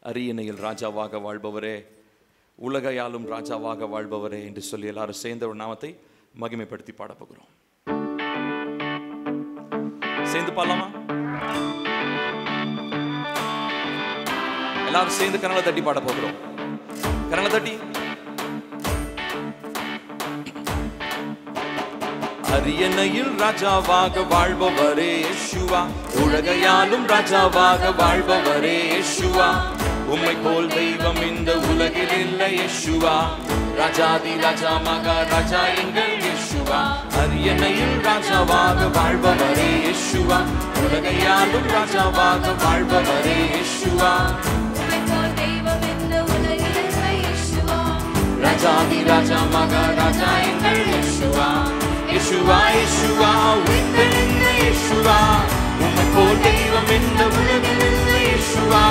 அரியணையில் ராஜாவாக வாழ்பவரே, உலகையாலும் ராஜாவாக வாழ்பவரே என்று சொல்லி எல்லாரும் சேர்ந்த ஒரு நாமத்தை மகிமைப்படுத்தி பாட போகிறோம். சேர்ந்து பாடலாமா? எல்லாரும் சேர்ந்து கரங்களை தட்டி பாட போகிறோம். கரங்களை தட்டி. அரியணையில் ராஜாவாக வாழ்பவரே இயேசுவா, உலகையாலும் ராஜாவாக வாழ்பவரே இயேசுவா, உம்மை போல் தெய்வம் இந்த உலகில் இல்லை இயேசுவா, ராஜாதி ராஜா மகாராஜா எங்கள் இயேசுவா. அரியணையில் ராஜாவாக வாழ்பவரே இயேசுவா, உலகையாலும் ராஜாவாக வாழ்பவரே இயேசுவா, ராஜாதி ராஜா மகாராஜா எங்கள் இயேசுவா. இயேசுவா இயேசுவா உயிர்த்தெழுந்த இயேசுவா, உம்மை போல் தெய்வம் இந்த உலகில் இல்லை இயேசுவா.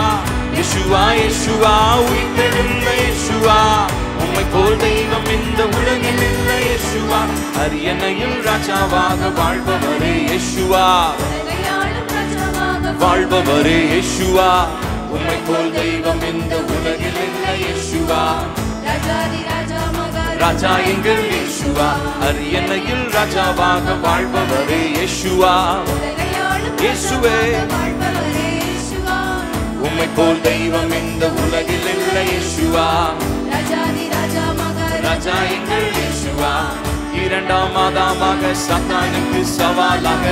இயேசுவா இயேசுவா உயிர்த்தெழுந்த இயேசுவா, உம்மை போல் தெய்வம் இந்த உலகில் இல்லை இயேசுவா. அரியணையில் ராஜாவாக வாழ்பவரே இயேசுவா, வாழ்பவரே இயேசுவா, உம்மை போல் தெய்வம் இந்த உலகில் இல்லை இயேசுவா, ராஜா எங்கள் இயேசுவா. அரியணையில் ராஜாவாக வாழ்பவரே இயேசுவா, இயேசுவே, உம்மை போல் தெய்வம் இந்த உலகில் இல்லை இயேசுவா, ராஜா எங்கள் இயேசுவா. இரண்டாம் ஆதாமாக சாத்தானுக்கு சவாலாக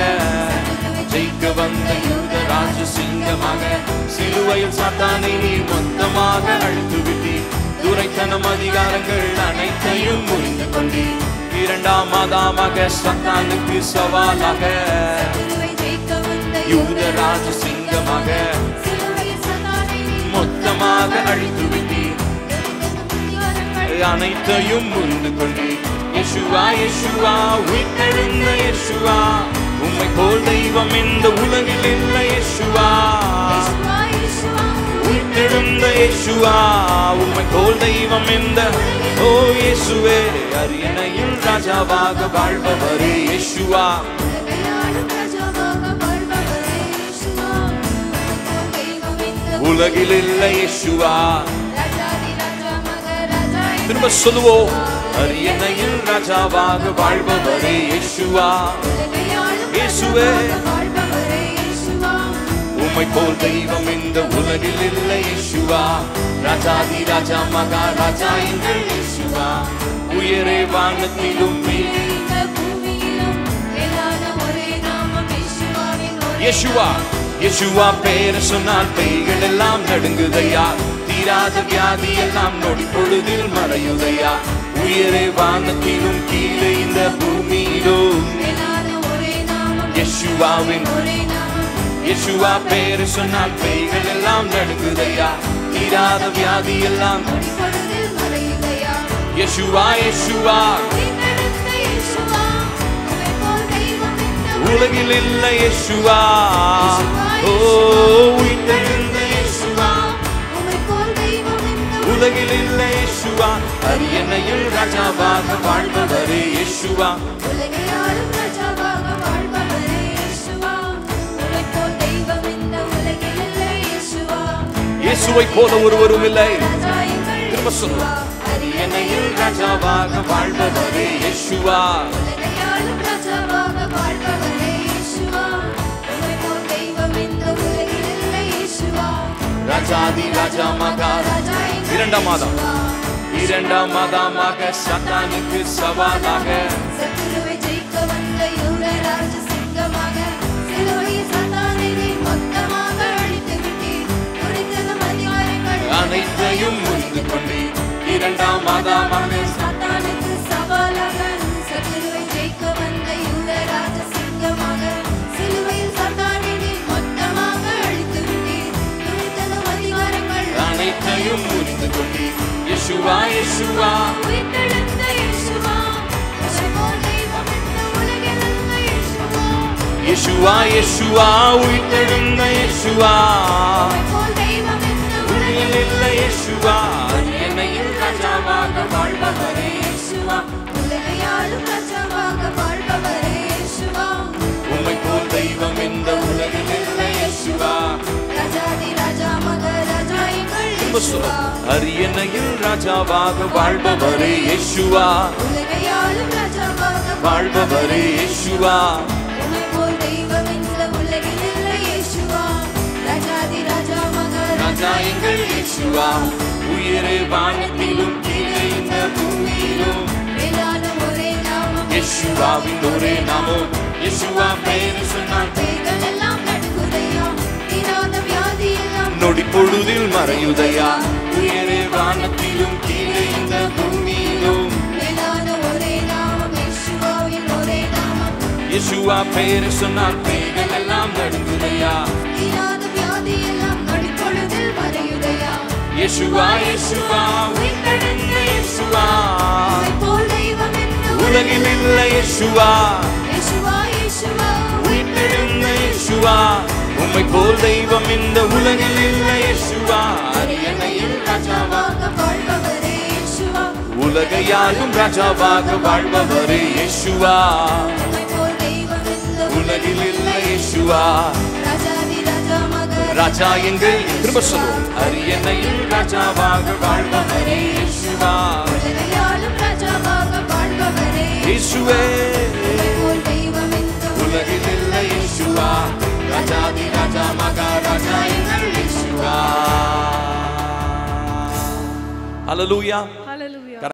ஜெயிக்க வந்த யூத ராஜ சிங்கமாக, சிலுவையில் சாத்தானை நீ மொத்தமாக அழித்து விட்டீர், துரைத்தனம் அதிகாரங்கள் அனைத்தையும் முறிந்து கொண்டீர். இரண்டாம் ஆதாமாக சாத்தானுக்கு சவாலாக யூத ராஜ சிங்கமாக மொத்தமாக அழித்து விட்டீர், அனைத்தையும் முறிந்து கொண்டீர். இயேசுவா இயேசுவா உயிர்த்தெழுந்த இயேசுவா, உம்மை போல் தெய்வம் இந்த உலகில் இல்லை இயேசுவா. உயிர்த்தெழுந்த இயேசுவா, உம்மை போல் தெய்வம் இந்த ஓ இயேசுவே. அரியணையில் ராஜாவாக வாழ்பவரே இயேசுவா, உலகில் இல்லை இயேசுவா. திரும்ப சொல்லுவோம். அரியணையில் ராஜாவாக வாழ்பவரே இயேசுவா, இயேசுவே, உம்மை போல் தெய்வம் இந்த உலகில் இல்லை இயேசுவா, ராஜாதி ராஜா மகாராஜா எங்கள் இயேசுவா. உயரே வானத்திலும் இயேசுவா, இயேசுவா பேர சொன்னால் பேய்கள் எல்லாம் நடுங்குதையா, தீராத வியாதி எல்லாம் நொடி பொழுதில் மறையுதையா. உயரே வானத்திலும் கீழே இந்த பூமியிலும் இயேசுவாவின், இயேசுவா பேரு சொன்னால் பேய்கள் எல்லாம் நடுங்குதையா, தீராத வியாதி எல்லாம் இயேசுவா, இயேசுவா உலகில் இல்லை இயேசுவா. ஓ உயிர்த்தெழுந்த இயேசுவா, உலகில் இல்லை இயேசுவா. அரியணையில் ராஜாவாக வாழ்பவரே இயேசுவா, இயேசுவை போல ஒருவரும் இல்லை. திரும்ப சொல்லுவோம். அரியணையில் ராஜாவாக வாழ்பவரே இயேசுவா, ராஜாதி ராஜா மகாராஜா. இரண்டாம் மாதம், இரண்டாம் மாதமாக சாத்தானுக்கு சவாலாக அனைத்தையும் முறிந்து கொண்டீர். இரண்டாம் மாதமாக சாத்தானுக்கு சவாலாக சத்துருவை ஜெயிக்க வந்த யூத ராஜ சிங்கமாக, சிலுவையில் சாத்தானை மொத்தமாக அழித்து விட்டீர், துணித்தனம் அதிகாரங்கள் அனைத்தையும் முறிந்து கொண்டீர். இயேசுவா இயேசுவா உயிர்த்தெழுந்த இயேசுவா, இயேசுவா இயேசுவா உயிர்த்தெழுந்த இயேசுவா, உலகில் இல்லை இயேசுவா. அரியணையில் ராஜாவாக வாழ்பவரே இயேசுவா, உலகையாளும் ராஜாவாக வாழ்பவரே இயேசுவா, உம்மை போல் தெய்வம் இந்த உலகில் இல்லை இயேசுவா, ராஜாதி ராஜா மகாராஜா எங்கள் சொல்லும். அரியணையில் ராஜாவாக வாழ்பவரே இயேசுவா, உலகையாளும் ராஜாவாக வாழ்பவரே இயேசுவா. உம்மை போல் தெய்வம் இந்த உலகில் இல்லை இயேசுவா. ராஜாதி ராஜா ராஜா எங்கள் இயேசுவா. உயரே வானத்திலும் கீழே இந்த பூமியிலும் மேலான ஒரே நாமம் இயேசுவாவின் ஒரே நாமம். இயேசுவா பேரு சொன்னால் பேய்கள் எல்லாம் நடுங்குதையா, தீராத வியாதி எல்லாம் நொடி பொழுதில் மறையுதையா. உயரே வானத்திலும் கீழே இந்த பூமியிலும் மேலான ஒரே நாமம் இயேசுவாவின் ஒரே நாமம். இயேசுவா பேரு சொன்னால் பேய்கள் எல்லாம் நடுங்குதையா. தீராத வியாதி எல்லாம் நொடிப்பொழுதில் மறையுதையா. இயேசுவா இயேசுவா உயிர்த்தெழுந்த இயேசுவா. உம்மை போல் தெய்வம் இந்த உலகில் இல்லை இயேசுவா. இயேசுவா இயேசுவா உயிர்த்தெழுந்த இயேசுவா. உம்மை போல் தெய்வம் இந்த உலகில் இல்லை இயேசுவா. அரியணையில் ராஜாவாக வாழ்பவரே இயேசுவா. உலகையாலும் ராஜாவாக வாழ்பவரே இயேசுவா. உம்மை போல் தெய்வம் இந்த உலகில் இல்லை இயேசுவா. ராஜாதி ராஜா மகன் ராஜா எங்கள் திரும்ப சொல்லுவோம். அரியணையில் ராஜாவாக வாழ்பவரே இயேசுவா. உலகையாளும் ராஜாவாக வாழ்பவரே இயேசுவே உம்மை போல் தெய்வம் இந்த உலகில் இல்லை இயேசுவா. ராஜாதி ராஜா மகாராஜா எங்கள் இயேசுவா. ஹல்லேலூயா. ஹல்லேலூயா.